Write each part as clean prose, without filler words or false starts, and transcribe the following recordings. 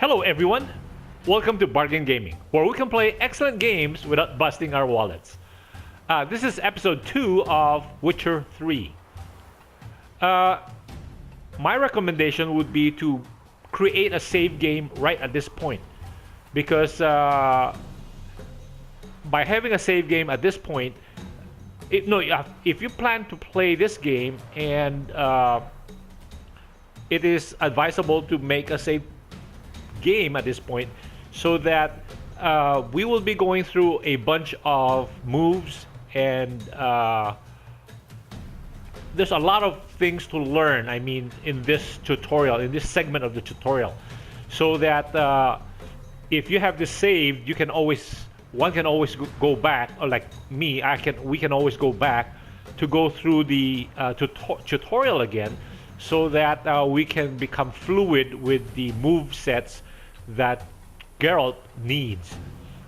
Hello everyone, welcome to Bargain Gaming, where we can play excellent games without busting our wallets. This is episode 2 of Witcher 3. My recommendation would be to create a save game right at this point, because by having a save game at this point, if you plan to play this game and it is advisable to make a save game at this point, so that we will be going through a bunch of moves and there's a lot of things to learn, I mean, in this tutorial, in this segment of the tutorial, so that if you have this saved, one can always go back, or like me, we can always go back to go through the tutorial again, so that we can become fluid with the move sets that Geralt needs.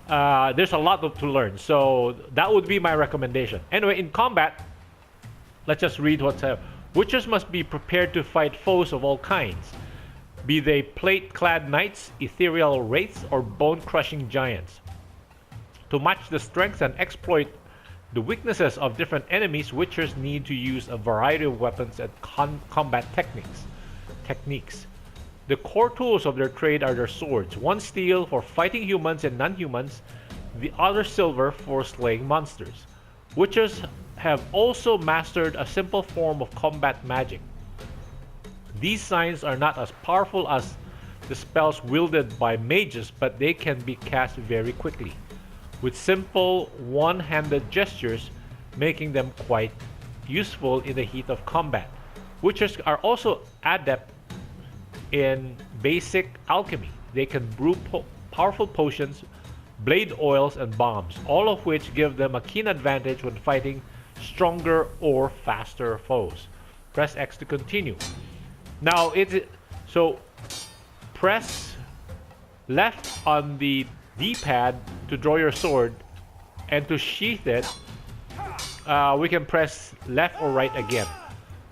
There's a lot to learn, so that would be my recommendation. Anyway, in combat, let's just read what's up. Witchers must be prepared to fight foes of all kinds, be they plate-clad knights, ethereal wraiths, or bone-crushing giants. To match the strengths and exploit the weaknesses of different enemies, Witchers need to use a variety of weapons and combat techniques. The core tools of their trade are their swords, one steel for fighting humans and non-humans, the other silver for slaying monsters. Witchers have also mastered a simple form of combat magic. These signs are not as powerful as the spells wielded by mages, but they can be cast very quickly, with simple one-handed gestures, making them quite useful in the heat of combat. Witchers are also adept in basic alchemy. They can brew powerful potions, blade oils, and bombs, all of which give them a keen advantage when fighting stronger or faster foes. Press X to continue. Now so press left on the D-pad to draw your sword, and to sheath it, we can press left or right again.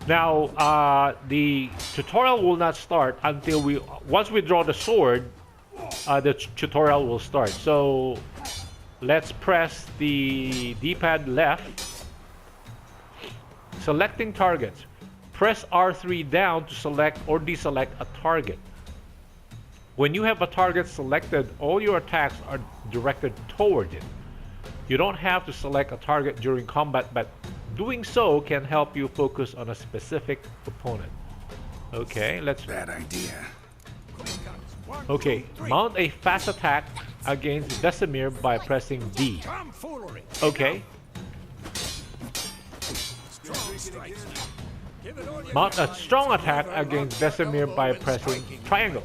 Now, the tutorial will not start until once we draw the sword, the tutorial will start. So let's press the D-pad left, selecting targets. Press R3 down to select or deselect a target. When you have a target selected, all your attacks are directed toward it. You don't have to select a target during combat, but doing so can help you focus on a specific opponent. Okay, bad idea. Okay, mount a fast attack against Vesemir by pressing D. Okay. Mount a strong attack against Vesemir by pressing triangle.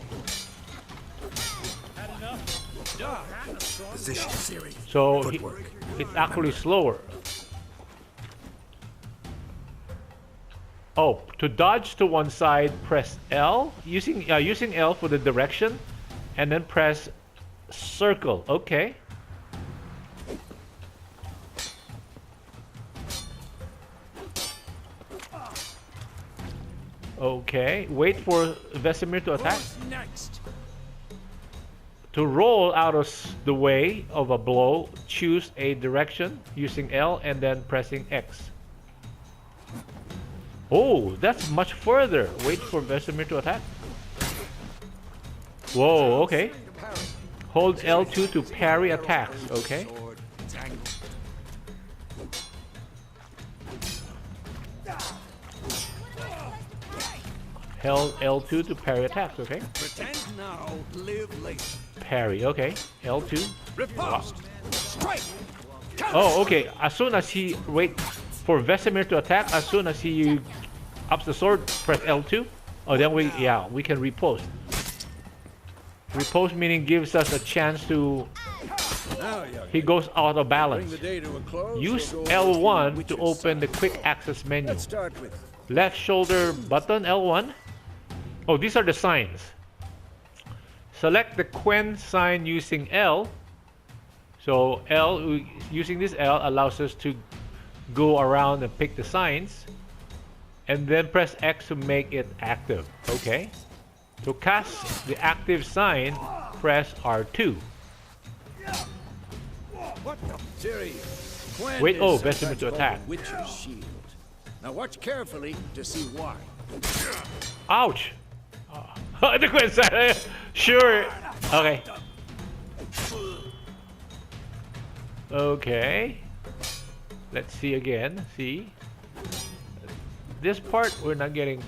So it's actually slower. Oh, to dodge to one side, press L, using L for the direction, and then press circle. Okay. Okay, wait for Vesemir to attack. To roll out of the way of a blow, choose a direction using L and then pressing X. Oh, that's much further. Wait for Vesemir to attack. Whoa, okay. Hold L2 to parry attacks, okay. Held L2 to parry attacks, okay. Pretend now, live later. Parry, okay. L2. Riposte. Strike. Oh, okay. As soon as he wait for Vesemir to attack, as soon as he ups the sword, press L2. Oh, then we can riposte. Riposte meaning gives us a chance to. He goes out of balance. Use L1 to open the quick access menu. Left shoulder button L1. Oh, these are the signs. Select the Quen sign using L. So L, using this L allows us to go around and pick the signs. And then press X to make it active. Okay. To cast the active sign, press R2. What the? Siri, Gwen Wait, is oh, sometimes Vesemir to called attack. the Witcher's shield. Now watch carefully to see why. Ouch! The Gwen side. Sure. Okay. Okay. Let's see again. See? This part we're not getting.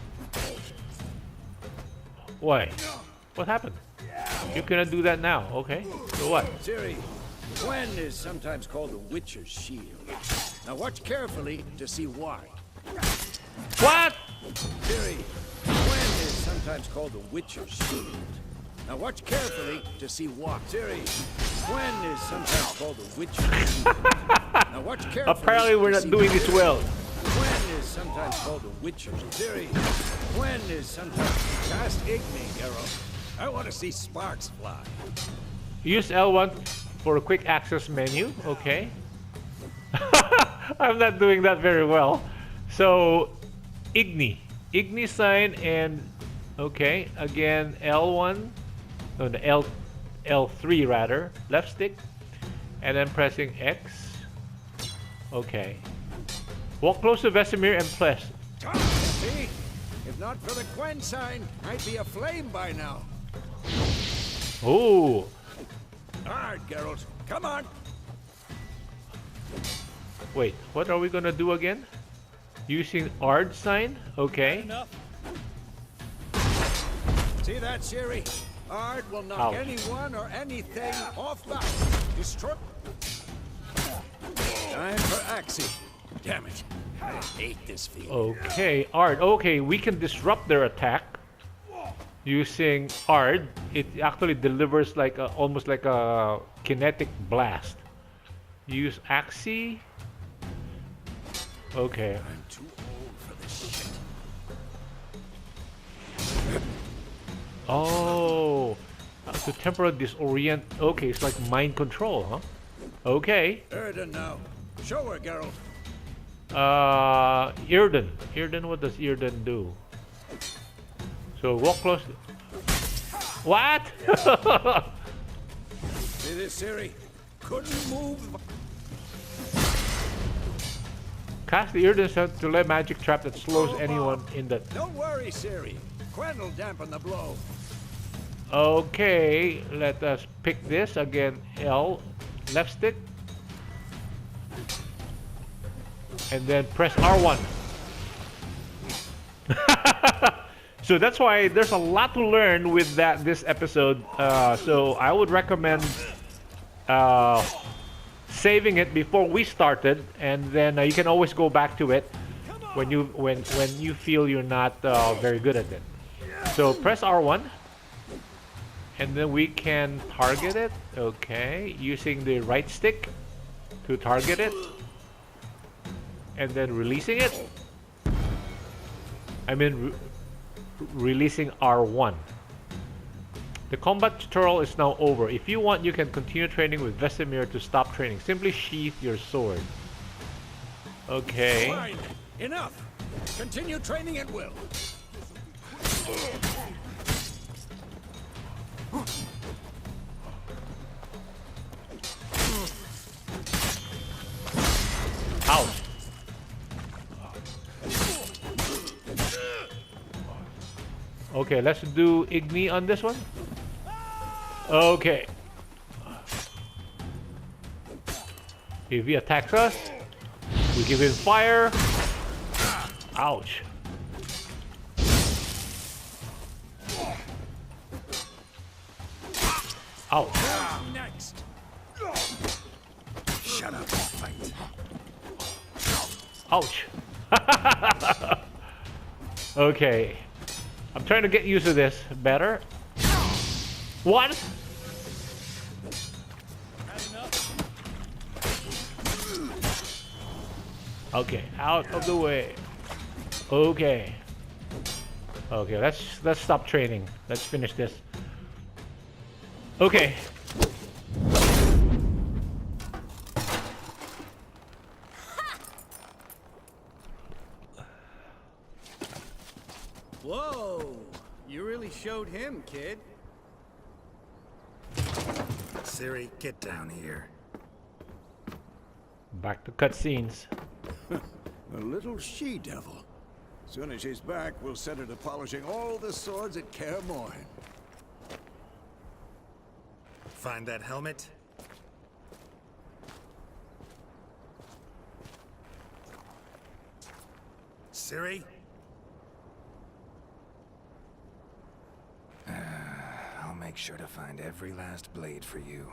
Why? What happened? You cannot do that now. Okay. So what? Siri, Gwen is sometimes called the Witcher's shield. Now watch carefully to see why. What? Siri, Gwen is sometimes called the Witcher's shield. Now watch carefully to see why. Siri, Gwen is sometimes called the Witcher's shield. Now watch carefully. Apparently we're not doing this well. Gwen is sometimes called the Witcher's Siri, Gwen is sometimes cast Igni, Geralt. I want to see sparks fly. Use L1 for a quick access menu. Okay. I'm not doing that very well. So, Igni sign and okay, again L1, no, the L3 rather, left stick, and then pressing X. Okay. Walk close to Vesemir and press. See? If not for the Gwen sign, I'd be aflame by now. Oh. Alright, Geralt, come on. Wait, what are we gonna do again? Using Ard sign? Okay. See that, Siri? Ard will knock Ouch. anyone or anything off balance. Destroy. Time for Axie. Damn it. I hate this feeling. Okay, Ard. Okay, we can disrupt their attack using Ard. It actually delivers like almost like a kinetic blast. Use Axie. Okay. I'm too old for this shit. Oh, to temporarily disorient. Okay, it's like mind control, huh? Okay. Erden now. Show her, Geralt. Irden. Irden, what does Irden do? So walk close. What? See this, Siri? Couldn't move. Cast the Irden set to let magic trap that slows anyone in the. Don't worry, Siri. Gwen will dampen the blow. Okay, let us pick this again. L, left stick, and then press R1. So that's why there's a lot to learn with this episode. So I would recommend saving it before we started, and then you can always go back to it when you feel you're not very good at it. So press R1, and then we can target it. Okay, using the right stick to target it, and then releasing it. I mean, releasing R1. The combat tutorial is now over. If you want, you can continue training with Vesemir. To stop training, simply sheath your sword. Okay. Fine. Enough. Continue training at will. Ouch. Okay, let's do Igni on this one. Okay. If he attacks us, we give him fire. Ouch. Ouch. Next. Shut up and fight. Ouch. Okay. I'm trying to get used to this better. What? Okay, out of the way. Okay. Okay, let's stop training. Let's finish this. Okay. Whoa! You really showed him, kid. Siri, get down here. Back to cutscenes. A little she-devil. Soon as she's back, we'll set her to polishing all the swords at Kaer Morhen. Find that helmet? Siri? I'll make sure to find every last blade for you.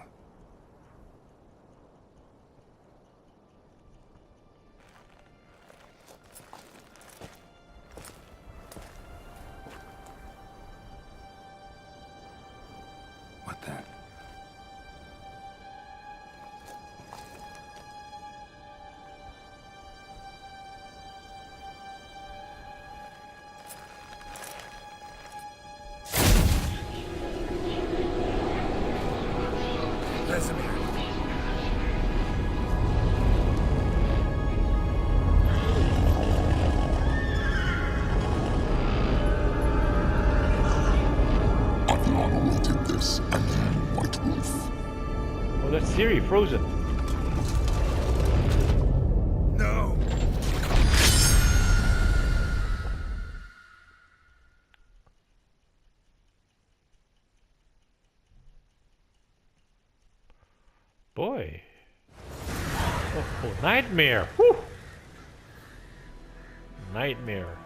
What the? Adriano did this, and then White Wolf. Oh, that's Siri, frozen. No! Boy. Oh, nightmare. Whew. Nightmare.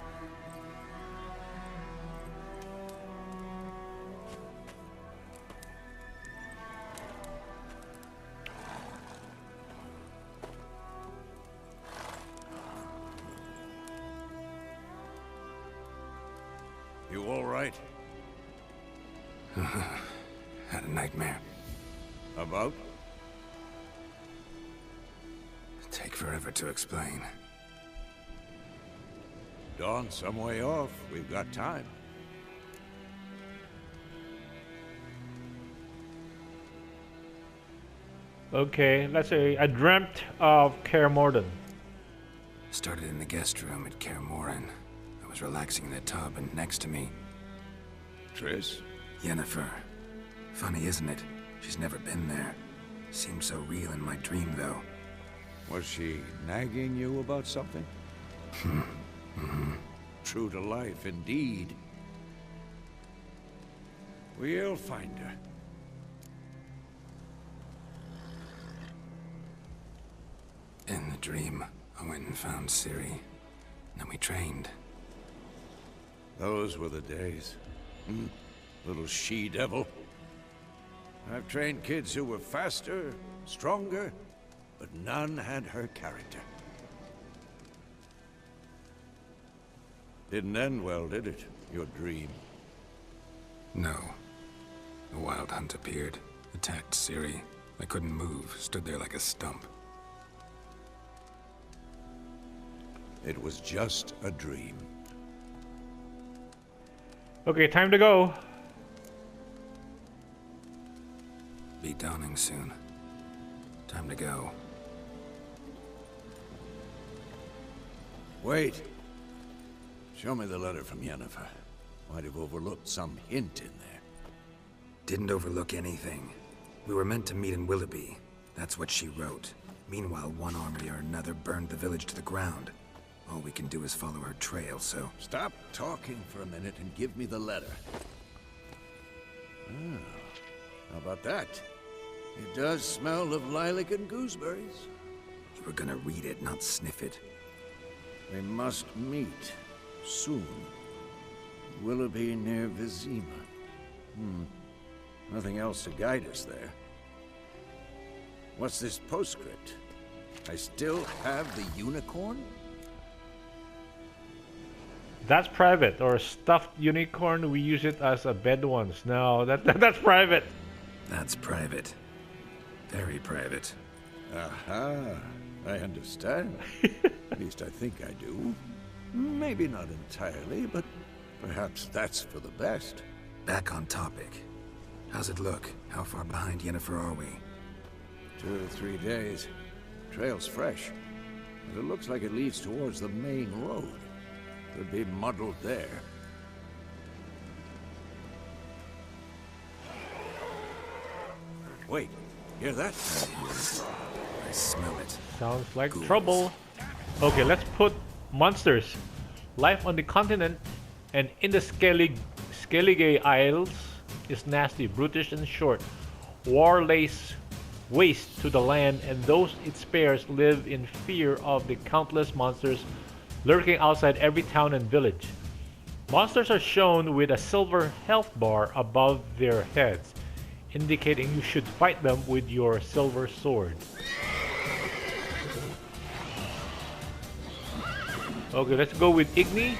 You all right? Had a nightmare. About? Take forever to explain. Dawn's some way off. We've got time. Okay, let's say I dreamt of Kaer Morhen. Started in the guest room at Kaer Morhen. I was relaxing in the tub, and next to me, Triss? Yennefer. Funny, isn't it? She's never been there. Seemed so real in my dream, though. Was she nagging you about something? True to life, indeed. We'll find her. In the dream, I went and found Ciri. Then we trained. Those were the days. Little she-devil. I've trained kids who were faster, stronger, but none had her character. Didn't end well, did it? Your dream? No. A wild hunt appeared, attacked Ciri. I couldn't move, stood there like a stump. It was just a dream. Okay, time to go. Be dawning soon. Time to go. Wait. Show me the letter from Yennefer. Might have overlooked some hint in there. Didn't overlook anything. We were meant to meet in Willoughby. That's what she wrote. Meanwhile, one army or another burned the village to the ground. All we can do is follow her trail, so... Stop talking for a minute and give me the letter. How about that? It does smell of lilac and gooseberries. You were gonna read it, not sniff it. We must meet. Soon. Willoughby near Vizima. Nothing else to guide us there. What's this postscript? I still have the unicorn? That's private. Or a stuffed unicorn, we use it as a bed once. No, that's private. That's private. Very private. Aha, I understand. At least I think I do. Maybe not entirely, but perhaps that's for the best. Back on topic. How's it look? How far behind Yennefer are we? 2 or 3 days. Trail's fresh, but it looks like it leads towards the main road. Could be muddled there. Wait, hear that? I smell it. Sounds like Ghouls. trouble. Okay, let's put monsters. Life on the continent and in the Skellige Isles is nasty, brutish, and short. War lays waste to the land, and those it spares live in fear of the countless monsters lurking outside every town and village. Monsters are shown with a silver health bar above their heads, indicating you should fight them with your silver sword. Okay, let's go with Igni.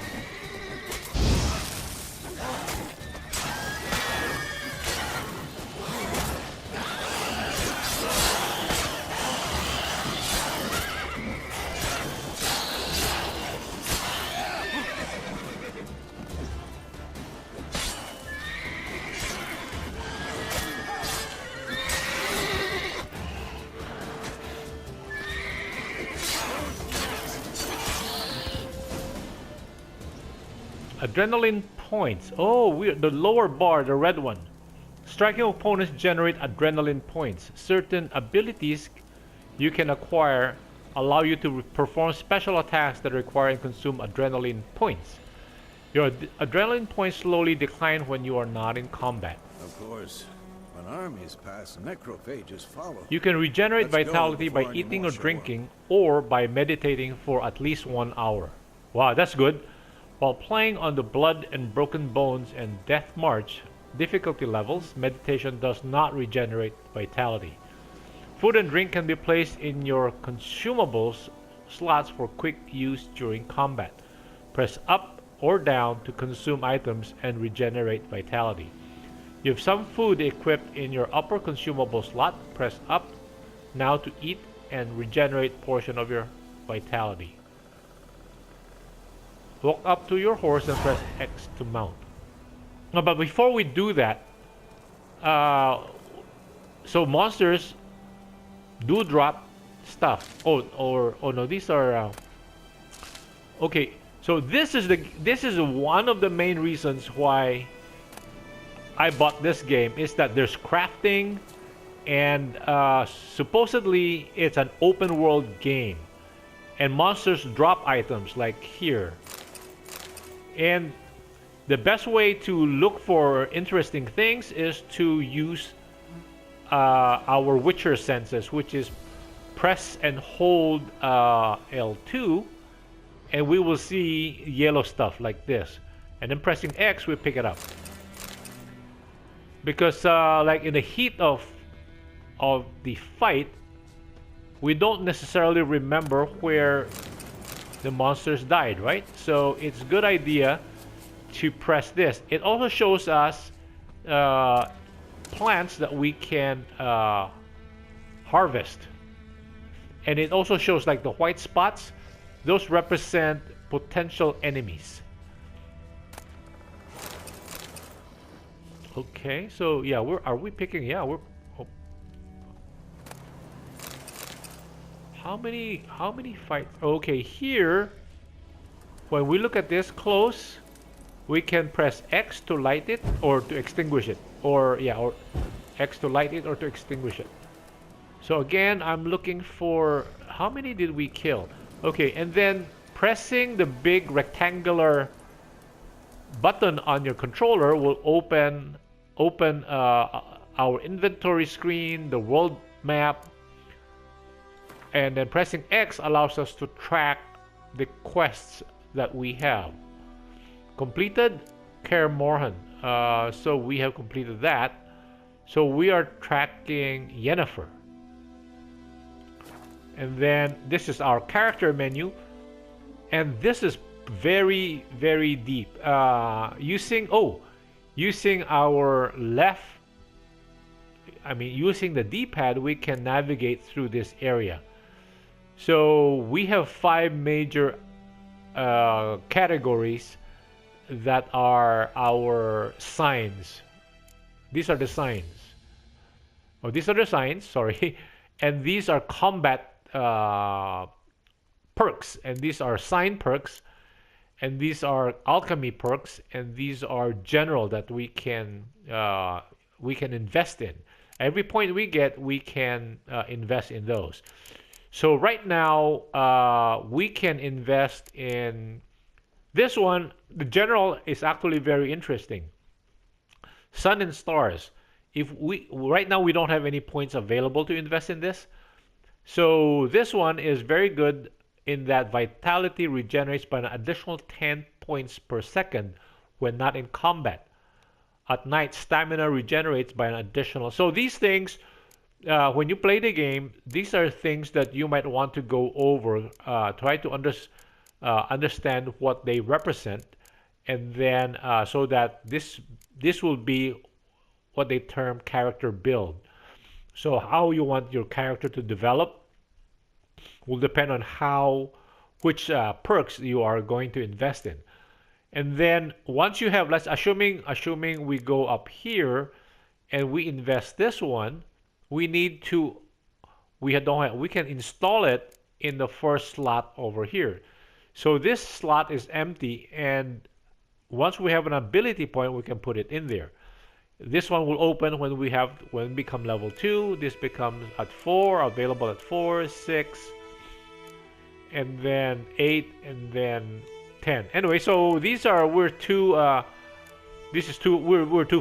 Adrenaline points. Oh, the lower bar, the red one. Striking opponents generate adrenaline points. Certain abilities you can acquire allow you to perform special attacks that require and consume adrenaline points. Your adrenaline points slowly decline when you are not in combat. Of course. When armies pass, necrophages follow. You can regenerate Let's go vitality by before any eating more or show up. drinking or by meditating for at least 1 hour. Wow, that's good. While playing on the Blood and Broken Bones and Death March difficulty levels, meditation does not regenerate vitality. Food and drink can be placed in your consumables slots for quick use during combat. Press up or down to consume items and regenerate vitality. You have some food equipped in your upper consumable slot. Press up now to eat and regenerate portion of your vitality. Walk up to your horse and press X to mount. No, but before we do that, so monsters do drop stuff. Oh no, these are okay. So this is one of the main reasons why I bought this game, is that there's crafting, and supposedly it's an open world game, and monsters drop items like here. And the best way to look for interesting things is to use our Witcher senses, which is press and hold L2, and we will see yellow stuff like this. And then pressing X, we pick it up. Because like in the heat of the fight, we don't necessarily remember where the monsters died, right? So it's a good idea to press this. It also shows us plants that we can harvest. And it also shows like the white spots. Those represent potential enemies. Okay, so yeah, are we picking? Yeah, we're. Oh. How many fights? Okay, here, when we look at this close, we can press X to light it or to extinguish it, or X to light it or to extinguish it. So again, I'm looking for how many did we kill? Okay, and then pressing the big rectangular button on your controller will open our inventory screen, the world map, and then pressing X allows us to track the quests that we have. Completed Kaer Morhen. So we have completed that. So we are tracking Yennefer. And then this is our character menu, and this is very, very deep. Using our left, using the D-pad, we can navigate through this area. So we have 5 major categories that are our signs. These are the signs. Oh, these are the signs, sorry. And these are combat perks, and these are sign perks, and these are alchemy perks, and these are general that we can invest in. Every point we get, we can invest in those. So right now, we can invest in this one. The general is actually very interesting. Sun and stars. If we right now we don't have any points available to invest in this, so this one is very good in that vitality regenerates by an additional 10 points per second when not in combat. At night, stamina regenerates by an additional. So these things, when you play the game, these are things that you might want to go over, try to understand what they represent, and then so that this will be what they term character build. So how you want your character to develop will depend on which perks you are going to invest in. And then once you have, let's assuming we go up here and we invest this one, we need to we can install it in the first slot over here. So this slot is empty, and once we have an ability point, we can put it in there. This one will open when we become level 2. This becomes at 4, available at 4, 6, and then 8, and then 10. Anyway, so we're too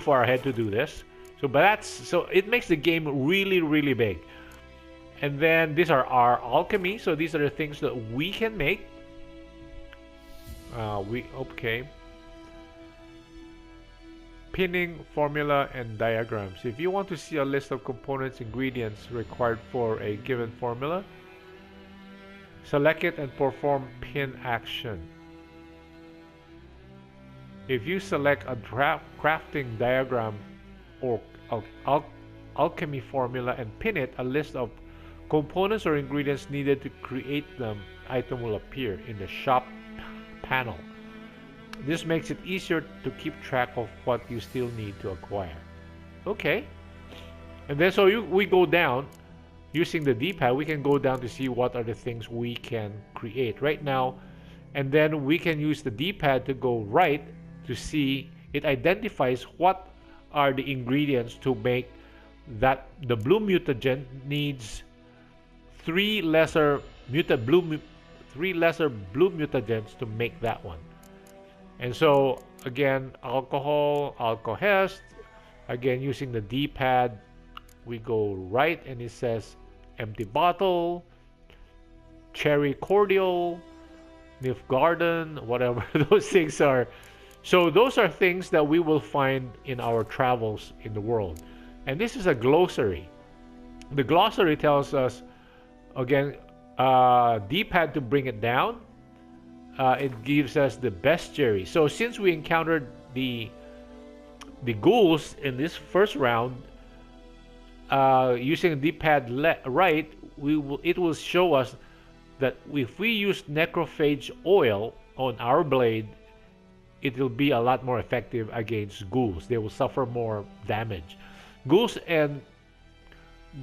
far ahead to do this. So it makes the game really, really big. And then these are our alchemy. So these are the things that we can make. Okay. Pinning, formula, and diagrams. If you want to see a list of components, ingredients required for a given formula, select it and perform pin action. If you select a crafting diagram or alchemy formula and pin it, a list of components or ingredients needed to create the item will appear in the shop panel. This makes it easier to keep track of what you still need to acquire. Okay. And then we go down using the D-pad. We can go down to see what are the things we can create right now. And then we can use the D-pad to go right to see it identifies what are the ingredients to make that. The blue mutagen needs 3 lesser blue mutagens to make that one. And so again, alcohol, alcohest, again using the D-pad, we go right and it says empty bottle, cherry cordial, Nilfgaarden, whatever those things are. So those are things that we will find in our travels in the world. And this is a glossary. The glossary tells us, again, D-pad to bring it down. It gives us the bestiary. So since we encountered the ghouls in this first round, using D-pad right, it will show us that if we use necrophage oil on our blade, it will be a lot more effective against ghouls. They will suffer more damage. Ghouls and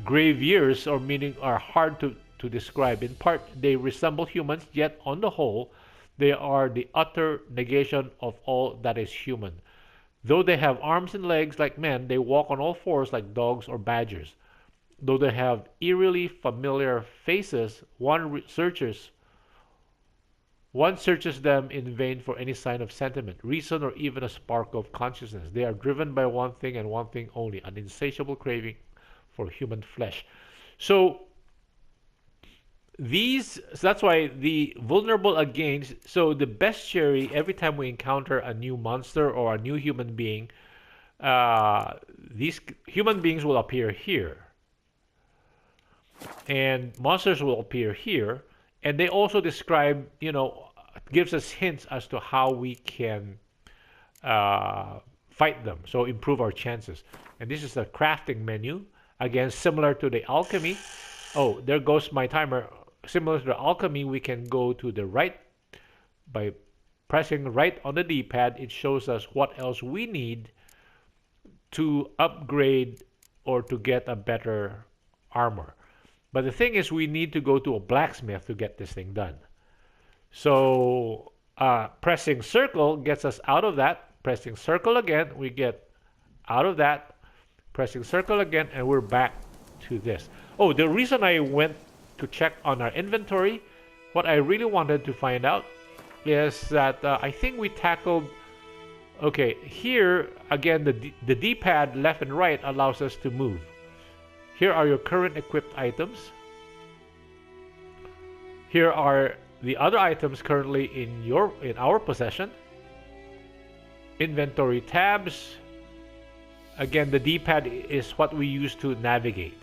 graveyears, or meaning, are hard to describe. In part, they resemble humans, yet on the whole, they are the utter negation of all that is human. Though they have arms and legs like men, they walk on all fours like dogs or badgers. Though they have eerily familiar faces, one searches them in vain for any sign of sentiment, reason, or even a spark of consciousness. They are driven by one thing and one thing only, an insatiable craving for human flesh. So that's why the vulnerable against, so the bestiary, every time we encounter a new monster or a new human being, these human beings will appear here. And monsters will appear here. And they also describe, gives us hints as to how we can fight them, so improve our chances. And this is the crafting menu. Again, similar to the alchemy. Oh, there goes my timer. Similar to the alchemy, we can go to the right. By pressing right on the D-pad, it shows us what else we need to upgrade or to get a better armor. But the thing is, we need to go to a blacksmith to get this thing done. So pressing circle gets us out of that. Pressing circle again, we get out of that. Pressing circle again, and we're back to this. Oh, the reason I went to check on our inventory, what I really wanted to find out is that I think we tackled... Okay, here, again, the D-pad left and right allows us to move. Here are your current equipped items. Here are the other items currently in our possession. Inventory tabs. Again, the D-pad is what we use to navigate.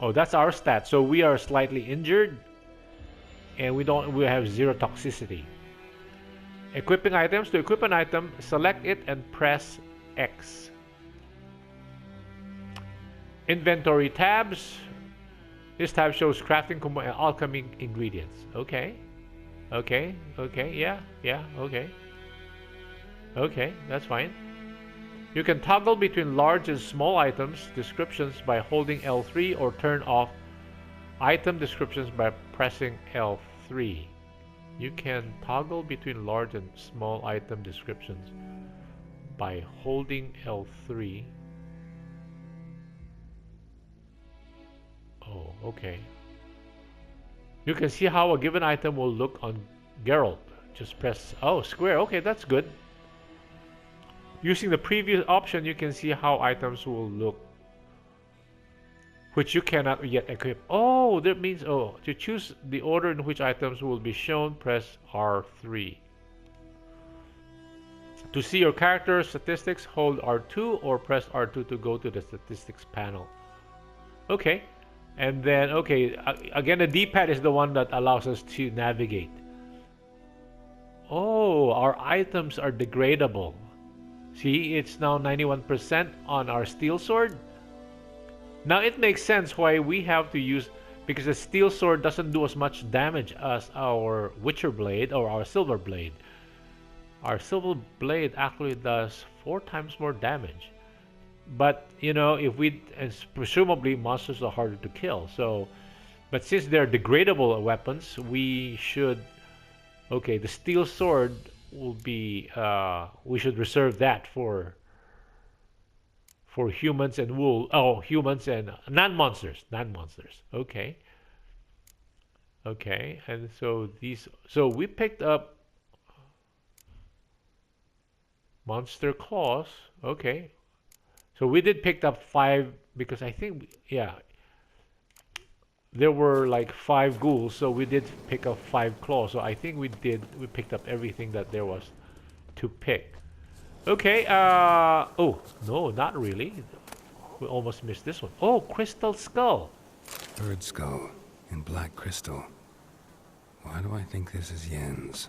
Oh, that's our stats. So we are slightly injured, and we have 0 toxicity. Equipping items. To equip an item, select it and press X. Inventory tabs. This tab shows crafting and alchemy ingredients. Okay. Okay. Okay. Yeah. Okay. Okay. That's fine. You can toggle between large and small items descriptions by holding L3 or turn off item descriptions by pressing L3. You can toggle between large and small item descriptions by holding L3. Oh, okay. You can see how a given item will look on Geralt. Just press, square. Okay, that's good. Using the previous option, you can see how items will look, which you cannot yet equip. Oh, that means, to choose the order in which items will be shown, press R3. To see your character statistics, hold R2 or press R2 to go to the statistics panel. Okay. And then, again, the D-pad is the one that allows us to navigate. Oh, our items are degradable. See, it's now 91% on our steel sword. Now it makes sense why we have to use, because the steel sword doesn't do as much damage as our Witcher blade or our silver blade. Our silver blade actually does 4 times more damage. But, if and presumably monsters are harder to kill. So, but since they're degradable weapons, we should, the steel sword will be, we should reserve that for humans and humans and non-monsters. Okay. Okay, and so we picked up monster claws. Okay. So we did pick up 5 because I think, there were like 5 ghouls, so we did pick up 5 claws. So I think we picked up everything that there was to pick. Okay, oh, no, not really. We almost missed this one. Oh, crystal skull. Bird skull in black crystal. Why do I think this is Yen's?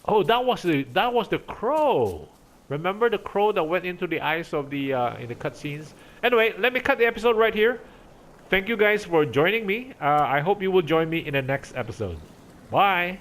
Oh, that was the crow. Remember the crow that went into the eyes of the in the cutscenes? Anyway, let me cut the episode right here. Thank you guys for joining me. I hope you will join me in the next episode. Bye.